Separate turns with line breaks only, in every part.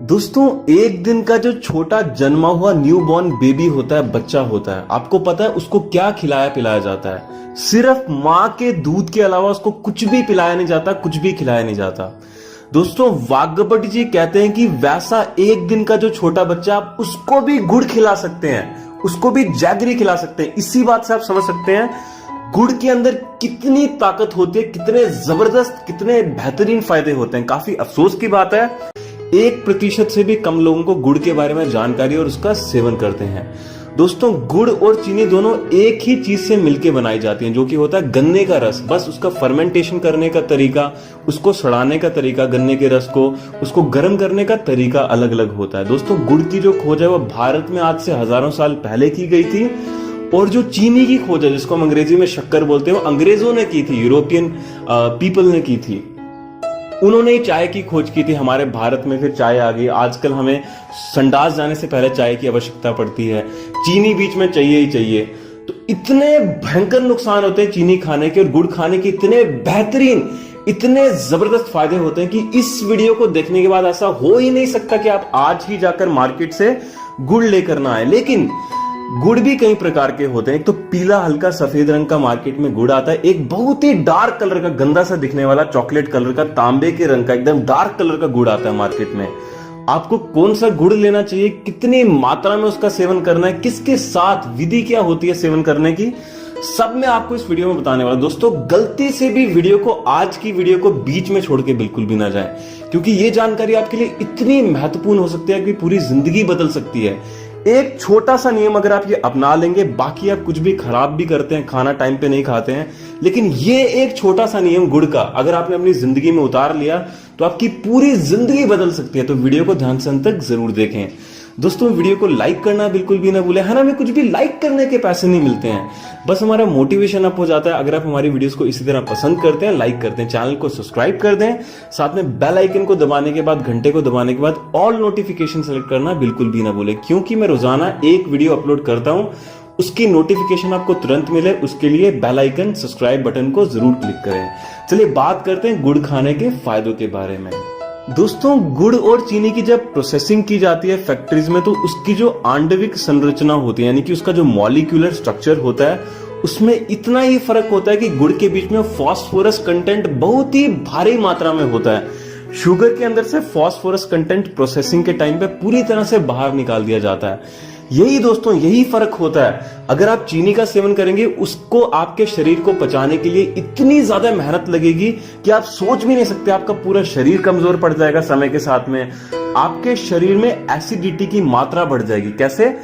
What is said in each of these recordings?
दोस्तों, एक दिन का जो छोटा जन्मा हुआ न्यूबॉर्न बेबी होता है, बच्चा होता है, आपको पता है उसको क्या खिलाया पिलाया जाता है? सिर्फ माँ के दूध के अलावा उसको कुछ भी पिलाया नहीं जाता, कुछ भी खिलाया नहीं जाता। दोस्तों, वाघभट जी कहते हैं कि वैसा एक दिन का जो छोटा बच्चा, आप उसको भी गुड़ खिला सकते हैं, उसको भी जैगरी खिला सकते हैं। इसी बात से आप समझ सकते हैं गुड़ के अंदर कितनी ताकत होती है, कितने जबरदस्त, कितने बेहतरीन फायदे होते हैं। काफी अफसोस की बात है 1% से भी कम लोगों को गुड़ के बारे में जानकारी और उसका सेवन करते हैं। दोस्तों, गुड़ और चीनी दोनों एक ही चीज से मिलकर बनाई जाती हैं, जो कि होता है गन्ने का रस। बस उसका फर्मेंटेशन करने का तरीका, उसको सड़ाने का तरीका, गन्ने के रस को उसको गर्म करने का तरीका अलग अलग होता है। दोस्तों, गुड़ की जो खोज है वो भारत में आज से हजारों साल पहले की गई थी, और जो चीनी की खोज है, जिसको हम अंग्रेजी में शक्कर बोलते हैं, वो अंग्रेजों ने की थी, यूरोपियन पीपल ने की थी। उन्होंने ही चाय की खोज की थी हमारे भारत में, फिर चाय आ गई। आजकल हमें संडास जाने से पहले चाय की आवश्यकता पड़ती है, चीनी बीच में चाहिए ही चाहिए। तो इतने भयंकर नुकसान होते हैं चीनी खाने के और गुड़ खाने के, इतने बेहतरीन, इतने जबरदस्त फायदे होते हैं कि इस वीडियो को देखने के बाद ऐसा हो ही नहीं सकता कि आप आज ही जाकर मार्केट से गुड़ लेकर ना आए। लेकिन गुड़ भी कई प्रकार के होते हैं। एक तो पीला हल्का सफेद रंग का मार्केट में गुड़ आता है, एक बहुत ही डार्क कलर का, गंदा सा दिखने वाला चॉकलेट कलर का, तांबे के रंग का एकदम डार्क कलर का गुड़ आता है मार्केट में। आपको कौन सा गुड़ लेना चाहिए, कितनी मात्रा में उसका सेवन करना है, किसके साथ, विधि क्या होती है सेवन करने की, सब मैं आपको इस वीडियो में बताने वाला। दोस्तों, गलती से भी वीडियो को, आज की वीडियो को बीच में छोड़ के बिल्कुल भी ना जाए, क्योंकि ये जानकारी आपके लिए इतनी महत्वपूर्ण हो सकती है कि पूरी जिंदगी बदल सकती है। एक छोटा सा नियम अगर आप ये अपना लेंगे, बाकी आप कुछ भी खराब भी करते हैं, खाना टाइम पे नहीं खाते हैं, लेकिन ये एक छोटा सा नियम गुड़ का अगर आपने अपनी जिंदगी में उतार लिया तो आपकी पूरी जिंदगी बदल सकती है। तो वीडियो को ध्यान से अंत तक जरूर देखें। दोस्तों, वीडियो को लाइक करना बिल्कुल भी ना भूलें। है ना, हमें कुछ भी लाइक करने के पैसे नहीं मिलते हैं, बस हमारा मोटिवेशन अप हो जाता है अगर आप हमारी वीडियोस को इसी तरह पसंद करते हैं, लाइक करते हैं, चैनल को सब्सक्राइब कर दें, साथ में बेल आइकन को दबाने के बाद, घंटे को दबाने के बाद ऑल नोटिफिकेशन सेलेक्ट करना बिल्कुल भी ना भूलें, क्योंकि मैं रोजाना एक वीडियो अपलोड करता हूं, उसकी नोटिफिकेशन आपको तुरंत मिले, उसके लिए बेल आइकन, सब्सक्राइब बटन को जरूर क्लिक करें। चलिए बात करते हैं गुड़ खाने के फायदों के बारे में। दोस्तों, गुड़ और चीनी की जब प्रोसेसिंग की जाती है फैक्ट्रीज में, तो उसकी जो आणविक संरचना होती है, यानी कि उसका जो मॉलिक्यूलर स्ट्रक्चर होता है, उसमें इतना ही फर्क होता है कि गुड़ के बीच में फास्फोरस कंटेंट बहुत ही भारी मात्रा में होता है। शुगर के अंदर से फास्फोरस कंटेंट प्रोसेसिंग के टाइम पे पूरी तरह से बाहर निकाल दिया जाता है। यही दोस्तों, यही फर्क होता है। अगर आप चीनी का सेवन करेंगे, उसको आपके शरीर को पचाने के लिए इतनी ज्यादा मेहनत लगेगी कि आप सोच भी नहीं सकते। आपका पूरा शरीर कमजोर पड़ जाएगा समय के साथ में। आपके शरीर में एसिडिटी की मात्रा बढ़ जाएगी। कैसे?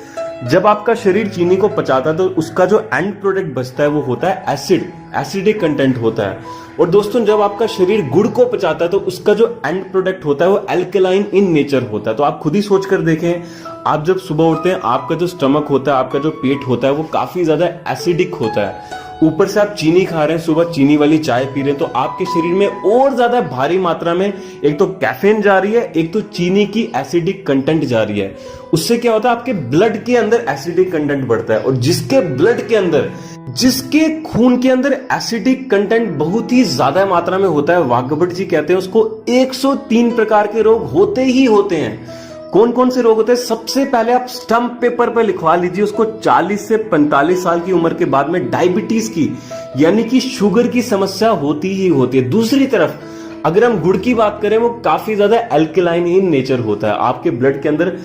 जब आपका शरीर चीनी को पचाता है तो उसका जो एंड प्रोडक्ट बचता है वो होता है एसिड, एसिडिक कंटेंट होता है। और दोस्तों, जब आपका शरीर गुड़ को पचाता है तो उसका जो एंड प्रोडक्ट होता है वो एल्कलाइन इन नेचर होता है। तो आप खुद ही सोच कर देखें, आप जब सुबह उठते हैं, आपका जो स्टमक होता है, आपका जो पेट होता है, वो काफी ज्यादा एसिडिक होता है। ऊपर से आप चीनी खा रहे हैं, सुबह चीनी वाली चाय पी रहे हैं, तो आपके शरीर में और ज्यादा भारी मात्रा में एक तो कैफीन जा रही है, एक तो चीनी की एसिडिक कंटेंट जा रही है। उससे क्या होता है, आपके ब्लड के अंदर एसिडिक कंटेंट बढ़ता है, और जिसके ब्लड के अंदर, जिसके खून के अंदर एसिडिक कंटेंट बहुत ही ज्यादा मात्रा में होता है, वाघभट जी कहते हैं उसको 103 प्रकार के रोग होते ही होते हैं। कौन कौन से रोग होते हैं? सबसे पहले आप स्टम्प पेपर पर लिखवा लीजिए, उसको 40 से 45 साल की उम्र के बाद में डायबिटीज की, यानी कि शुगर की समस्या होती ही होती है। दूसरी तरफ अगर हम गुड़ की बात करें, वो काफी ज्यादा एल्कलाइन इन नेचर होता है। आपके ब्लड के अंदर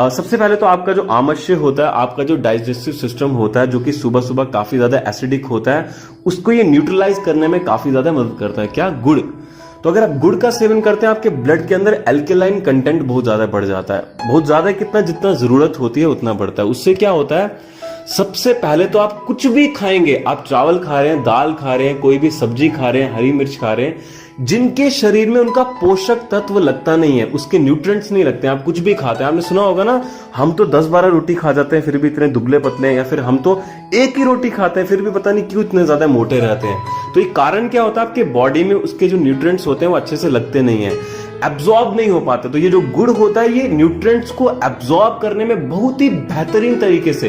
सबसे पहले तो आपका जो आमाशय होता है, आपका जो डाइजेस्टिव सिस्टम होता है, जो कि सुबह सुबह काफी ज्यादा एसिडिक होता है, उसको ये न्यूट्रलाइज करने में काफी ज्यादा मदद करता है। क्या? गुड़। तो अगर आप गुड़ का सेवन करते हैं, आपके ब्लड के अंदर एल्कलाइन कंटेंट बहुत ज्यादा बढ़ जाता है। बहुत ज्यादा कितना? जितना जरूरत होती है उतना बढ़ता है। उससे क्या होता है, सबसे पहले तो आप कुछ भी खाएंगे, आप चावल खा रहे हैं, दाल खा रहे हैं, कोई भी सब्जी खा रहे हैं, हरी मिर्च खा रहे हैं, जिनके शरीर में उनका पोषक तत्व लगता नहीं है, उसके न्यूट्रिएंट्स नहीं लगते हैं, आप कुछ भी खाते हैं। आपने सुना होगा ना, हम तो 10-12 रोटी खा जाते हैं फिर भी इतने दुबले पतले हैं, या फिर हम तो एक ही रोटी खाते हैं फिर भी पता नहीं क्यों इतने ज्यादा मोटे रहते हैं। तो ये कारण क्या होता है, आपके बॉडी में उसके जो न्यूट्रिएंट्स होते हैं वो अच्छे से लगते नहीं है। एब्जॉर्ब नहीं हो पाते। तो ये जो गुड़ होता है ये न्यूट्रिएंट्स को एब्जॉर्ब करने में बहुत ही बेहतरीन तरीके से,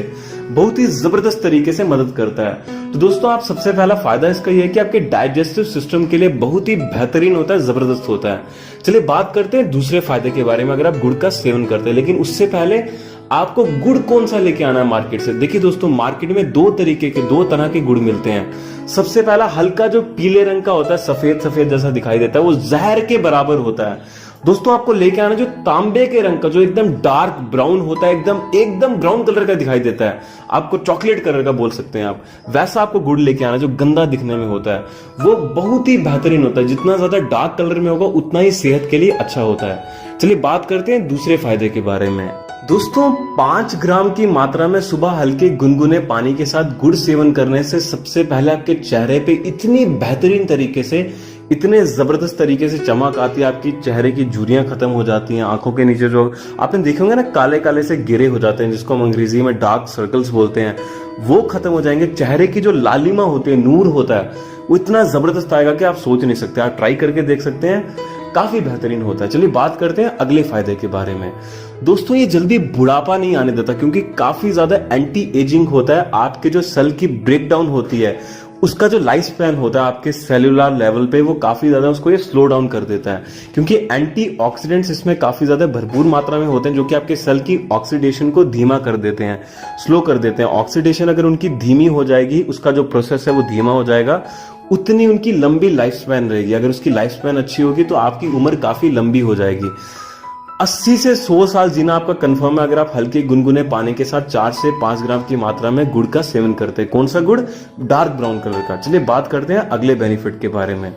बहुत ही जबरदस्त तरीके से मदद करता है। तो दोस्तों आप सबसे पहला फायदा इसका ये है कि आपके डाइजेस्टिव सिस्टम के लिए बहुत ही बेहतरीन होता है, जबरदस्त होता है। चलिए बात करते हैं दूसरे फायदे के बारे में अगर आप गुड़ का सेवन करते हैं। लेकिन उससे पहले आपको गुड़ कौन सा लेके आना है मार्केट से। देखिए दोस्तों, मार्केट में दो तरह के गुड़ मिलते हैं। सबसे पहला हल्का जो पीले रंग का होता है, सफेद सफेद जैसा दिखाई देता है, वो जहर के बराबर होता है। दोस्तों आपको लेके आना जो तांबे के रंग का, जो एकदम डार्क ब्राउन होता है, एकदम ब्राउन कलर का दिखाई देता है, आपको चॉकलेट कलर का बोल सकते हैं आप, वैसा आपको गुड़ लेके आना जो गंदा दिखने में होता है। वो बहुत ही बेहतरीन होता है। जितना ज्यादा डार्क कलर में होगा उतना ही सेहत के लिए अच्छा होता है। चलिए बात करते हैं दूसरे फायदे के बारे में। दोस्तों 5 ग्राम की मात्रा में सुबह हल्के गुनगुने पानी के साथ गुड़ सेवन करने से सबसे पहले आपके चेहरे पे इतनी बेहतरीन तरीके से, इतने जबरदस्त तरीके से चमक आती है, आपकी चेहरे की झुर्रियां खत्म हो जाती हैं, आंखों के नीचे जो आपने देखे होंगे ना काले काले से गिरे हो जाते हैं, जिसको हम अंग्रेजी में डार्क सर्कल्स बोलते हैं, वो खत्म हो जाएंगे। चेहरे की जो लालिमा होती है, नूर होता है, वो इतना जबरदस्त आएगा कि आप सोच नहीं सकते। आप ट्राई करके देख सकते हैं, काफी बेहतरीन होता है। चलिए बात करते हैं अगले फायदे के बारे में। दोस्तों ये जल्दी बुढ़ापा नहीं आने देता, क्योंकि काफी ज्यादा एंटी एजिंग होता है। आपके जो सेल की ब्रेकडाउन होती है, उसका जो लाइफ स्पैन होता है आपके सेलुलर लेवल पे, वो काफी ज्यादा उसको ये स्लो डाउन कर देता है, क्योंकि एंटीऑक्सीडेंट्स इसमें काफी ज्यादा भरपूर मात्रा में होते हैं, जो कि आपके सेल की ऑक्सीडेशन को धीमा कर देते हैं, स्लो कर देते हैं। ऑक्सीडेशन अगर उनकी धीमी हो जाएगी, उसका जो प्रोसेस है वो धीमा हो जाएगा, उतनी उनकी लंबी लाइफ स्पैन रहेगी। अगर उसकी लाइफ स्पैन अच्छी होगी तो आपकी उम्र काफी लंबी हो जाएगी। 80 से 100 साल जीना आपका कंफर्म है अगर आप हल्के गुनगुने पानी के साथ 4 से 5 ग्राम की मात्रा में गुड़ का सेवन करते हैं। कौन सा गुड़? डार्क ब्राउन कलर का। चलिए बात करते हैं अगले बेनिफिट के बारे में।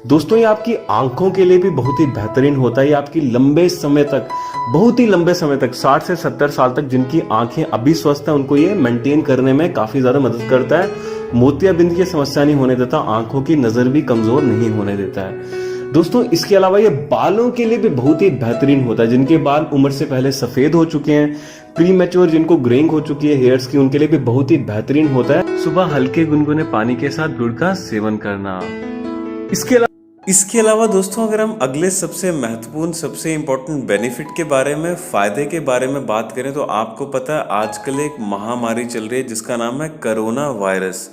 दोस्तों ये आपकी आंखों के लिए भी बहुत ही बेहतरीन होता है। ये आपकी लंबे समय तक, बहुत ही लंबे समय तक, 60 से 70 साल तक जिनकी आंखें अभी स्वस्थ है, उनको ये मेंटेन करने में काफी ज्यादा मदद करता है। मोतियाबिंद की समस्या नहीं होने देता, आंखों की नजर भी कमजोर नहीं होने देता है। दोस्तों इसके अलावा ये बालों के लिए भी बहुत ही बेहतरीन होता है। जिनके बाल उम्र से पहले सफेद हो चुके हैं, प्री मैच्योर जिनको ग्रेइंग हो चुकी है हेयर्स की, उनके लिए भी बहुत ही बेहतरीन होता है सुबह हल्के गुनगुने पानी के साथ गुड़ का सेवन करना। इसके अलावा दोस्तों अगर हम अगले सबसे महत्वपूर्ण, सबसे इंपॉर्टेंट बेनिफिट के बारे में, फायदे के बारे में बात करें, तो आपको पता है आजकल एक महामारी चल रही है जिसका नाम है कोरोना वायरस,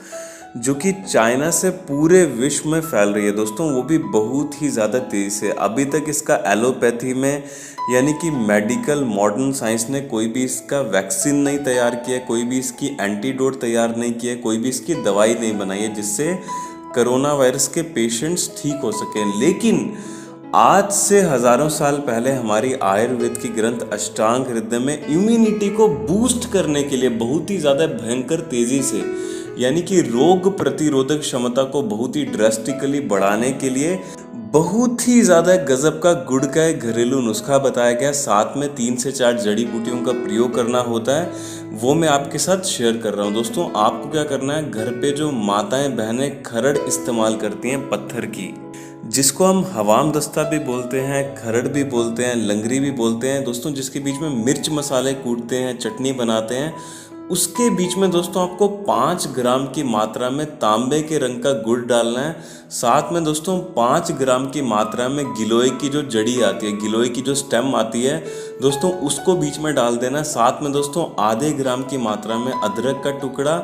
जो कि चाइना से पूरे विश्व में फैल रही है दोस्तों, वो भी बहुत ही ज़्यादा तेज़ी से। अभी तक इसका एलोपैथी में, यानी कि मेडिकल मॉडर्न साइंस ने कोई भी इसका वैक्सीन नहीं तैयार किया, कोई भी इसकी एंटीडोट तैयार नहीं किया, कोई भी इसकी दवाई नहीं बनाई है जिससे कोरोना वायरस के पेशेंट्स ठीक हो सकें। लेकिन आज से हजारों साल पहले हमारी आयुर्वेद की ग्रंथ अष्टांग हृदय में इम्यूनिटी को बूस्ट करने के लिए बहुत ही ज़्यादा भयंकर तेज़ी से, यानी कि रोग प्रतिरोधक क्षमता को बहुत ही ड्रास्टिकली बढ़ाने के लिए बहुत ही ज़्यादा गजब का गुड़ का एक घरेलू नुस्खा बताया गया। साथ में 3 से 4 जड़ी बूटियों का प्रयोग करना होता है, वो मैं आपके साथ शेयर कर रहा हूँ। दोस्तों आपको क्या करना है, घर पे जो माताएं बहनें खरड़ इस्तेमाल करती हैं पत्थर की, जिसको हम हवाम दस्ता भी बोलते हैं, खरड़ भी बोलते हैं, लंगरी भी बोलते हैं दोस्तों, जिसके बीच में मिर्च मसाले कूटते हैं, चटनी बनाते हैं, उसके बीच में दोस्तों आपको 5 ग्राम की मात्रा में तांबे के रंग का गुड़ डालना है। साथ में दोस्तों 5 ग्राम की मात्रा में गिलोय की जो जड़ी आती है, गिलोय की जो स्टेम आती है दोस्तों, उसको बीच में डाल देना। साथ में दोस्तों आधे ग्राम की मात्रा में अदरक का टुकड़ा,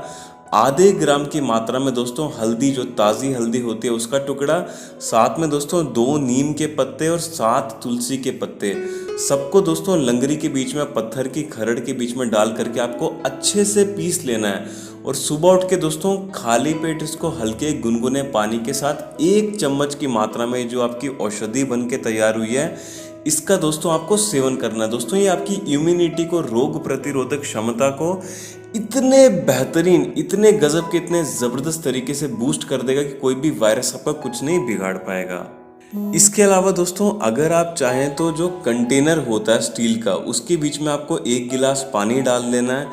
आधे ग्राम की मात्रा में दोस्तों हल्दी, जो ताज़ी हल्दी होती है उसका टुकड़ा, साथ में दोस्तों 2 नीम के पत्ते और 7 तुलसी के पत्ते, सबको दोस्तों लंगरी के बीच में, पत्थर की खरड़ के बीच में डाल करके आपको अच्छे से पीस लेना है। और सुबह उठ के दोस्तों खाली पेट इसको हल्के गुनगुने पानी के साथ 1 चम्मच की मात्रा में, जो आपकी औषधि बन के तैयार हुई है, इसका दोस्तों आपको सेवन करना है। दोस्तों ये आपकी इम्यूनिटी को, रोग प्रतिरोधक क्षमता को इतने बेहतरीन, इतने गजब के, इतने ज़बरदस्त तरीके से बूस्ट कर देगा कि कोई भी वायरस आपका कुछ नहीं बिगाड़ पाएगा। इसके अलावा दोस्तों अगर आप चाहें तो जो कंटेनर होता है स्टील का, उसके बीच में आपको 1 गिलास पानी डाल लेना है,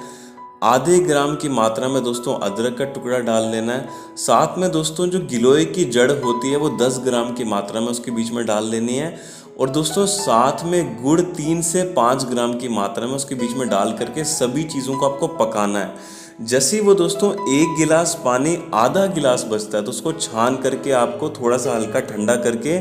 आधे ग्राम की मात्रा में दोस्तों अदरक का टुकड़ा डाल लेना है, साथ में दोस्तों जो गिलोय की जड़ होती है वो 10 ग्राम की मात्रा में उसके बीच में डाल लेनी है, और दोस्तों साथ में गुड़ 3 से 5 ग्राम की मात्रा में उसके बीच में डाल करके सभी चीज़ों को आपको पकाना है। जैसे ही वो दोस्तों एक गिलास पानी आधा गिलास बचता है तो उसको छान करके आपको थोड़ा सा हल्का ठंडा करके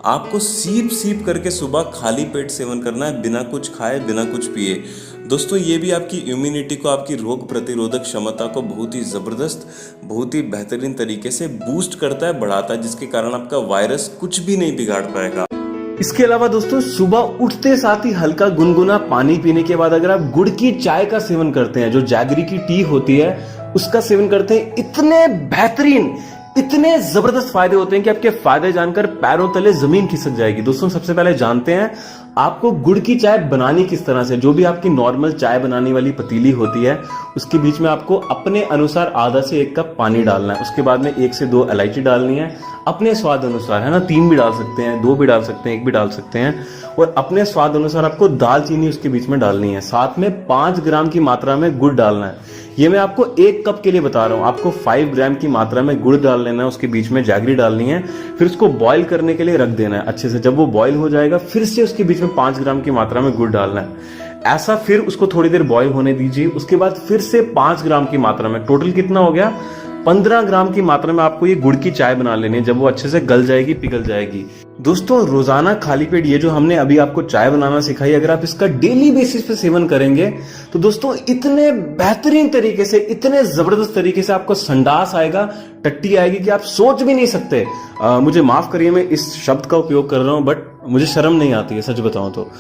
आपको सीप सीप करके सुबह खाली पेट सेवन करना है, बिना कुछ खाए बिना कुछ पिए। दोस्तों ये भी आपकी इम्यूनिटी को, आपकी रोग प्रतिरोधक क्षमता को बहुत ही ज़बरदस्त, बहुत ही बेहतरीन तरीके से बूस्ट करता है, बढ़ाता है, जिसके कारण आपका वायरस कुछ भी नहीं बिगाड़ पाएगा। इसके अलावा दोस्तों सुबह उठते साथ ही हल्का गुनगुना पानी पीने के बाद अगर आप गुड़ की चाय का सेवन करते हैं, जो जैगरी की टी होती है उसका सेवन करते हैं, इतने बेहतरीन, इतने जबरदस्त फायदे होते हैं कि आपके फायदे जानकर पैरों तले जमीन खिसक जाएगी। दोस्तों सबसे पहले जानते हैं आपको गुड़ की चाय बनानी किस तरह से। जो भी आपकी नॉर्मल चाय बनाने वाली पतीली होती है उसके बीच में आपको अपने अनुसार आधा से 1 कप पानी डालना है। उसके बाद में 1 से 2 इलायची डालनी है अपने स्वाद अनुसार, है ना। 3 भी डाल सकते हैं, 2 भी डाल सकते हैं, 1 भी डाल सकते हैं। और अपने स्वाद अनुसार आपको दालचीनी उसके बीच में डालनी है। साथ में 5 ग्राम की मात्रा में गुड़ डालना है। ये मैं आपको 1 कप के लिए बता रहा हूँ, आपको 5 ग्राम की मात्रा में गुड़ डाल लेना है। उसके बीच में जैगरी डालनी है, फिर उसको बॉईल करने के लिए रख देना है अच्छे से। जब वो बॉईल हो जाएगा फिर से उसके बीच में 5 ग्राम की मात्रा में गुड़ डालना है। ऐसा फिर उसको थोड़ी देर बॉईल होने दीजिए। उसके बाद फिर से 5 ग्राम की मात्रा में, टोटल कितना हो गया, 15 ग्राम की मात्रा में आपको ये गुड़ की चाय बना लेनी है। जब वो अच्छे से गल जाएगी, पिघल जाएगी। दोस्तों रोजाना खाली पेट ये जो हमने अभी आपको चाय बनाना सिखाई, अगर आप इसका डेली बेसिस पे सेवन करेंगे तो दोस्तों इतने बेहतरीन तरीके से, इतने जबरदस्त तरीके से आपको संडास आएगा, टट्टी आएगी कि आप सोच भी नहीं सकते। मुझे माफ करिए मैं इस शब्द का उपयोग कर रहा हूं, बट मुझे शर्म नहीं आती है सच बताऊं तो।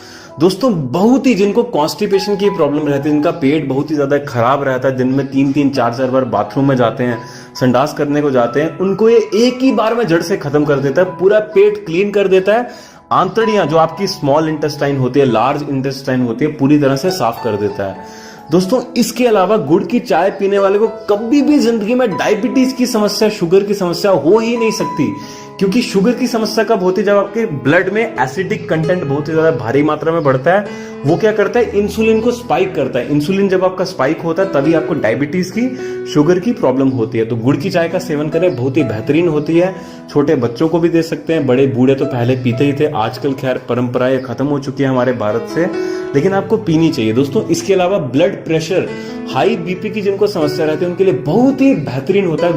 दोस्तों बहुत ही जिनको कॉन्स्टिपेशन की प्रॉब्लम रहती है, जिनका पेट बहुत ही ज्यादा खराब रहता है, दिन में 3-3, 4-4 बार बाथरूम में जाते हैं, संडास करने को जाते हैं, उनको ये एक ही बार में जड़ से खत्म कर देता है, पूरा पेट क्लीन कर देता है। आंतड़ियां जो आपकी स्मॉल इंटेस्टाइन होती है, लार्ज इंटेस्टाइन होती है, पूरी तरह से साफ कर देता है। दोस्तों इसके अलावा गुड़ की चाय पीने वाले को कभी भी जिंदगी में डायबिटीज की समस्या, शुगर की समस्या हो ही नहीं सकती। क्योंकि शुगर की समस्या कब होती है, जब आपके ब्लड में एसिडिक कंटेंट बहुत ही ज्यादा भारी मात्रा में बढ़ता है। वो क्या करता है, इंसुलिन को स्पाइक करता है। इंसुलिन जब आपका स्पाइक होता है तभी आपको डायबिटीज की, शुगर की प्रॉब्लम होती है। तो गुड़ की चाय का सेवन करें, बहुत ही बेहतरीन होती है। छोटे बच्चों को भी दे सकते हैं, बड़े बूढ़े तो पहले पीते ही थे, आजकल खैर परंपराएं खत्म हो चुकी है हमारे भारत से, लेकिन आपको पीनी चाहिए। दोस्तों इसके अलावा ब्लड प्रेशर, हाई बीपी की जिनको समस्या रहती है उनके लिए बहुत ही बेहतरीन होता है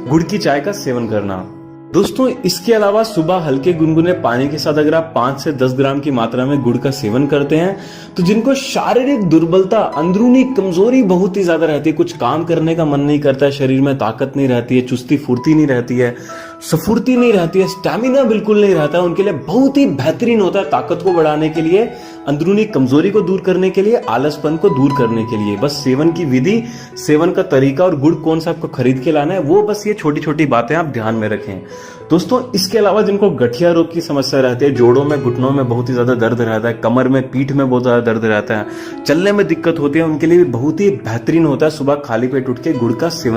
गुड़ की चाय का सेवन करना। दोस्तों इसके अलावा सुबह हल्के गुनगुने पानी के साथ अगर आप 5 से 10 ग्राम की मात्रा में गुड़ का सेवन करते हैं तो जिनको शारीरिक दुर्बलता, अंदरूनी कमजोरी बहुत ही ज्यादा रहती है, कुछ काम करने का मन नहीं करता है, शरीर में ताकत नहीं रहती है, चुस्ती फुर्ती नहीं रहती है, स्फूर्ति नहीं रहती है, स्टैमिना बिल्कुल नहीं रहता है, उनके लिए बहुत ही बेहतरीन होता है ताकत को बढ़ाने के लिए, अंदरूनी कमजोरी को दूर करने के लिए, आलसपन को दूर करने के लिए। बस सेवन की विधि, सेवन का तरीका और गुड़ कौन सा आपको खरीद के लाना है, वो बस ये छोटी छोटी बातें आप ध्यान में रखें। दोस्तों इसके अलावा जिनको गठिया रोग की समस्या रहती है, जोड़ों में, घुटनों में बहुत ही ज्यादा दर्द रहता है, कमर में, पीठ में बहुत ज्यादा दर्द रहता है, चलने में दिक्कत होती है, उनके लिए भी बहुत ही बेहतरीन होता है सुबह खाली पेट उठ के गुड़ का सेवन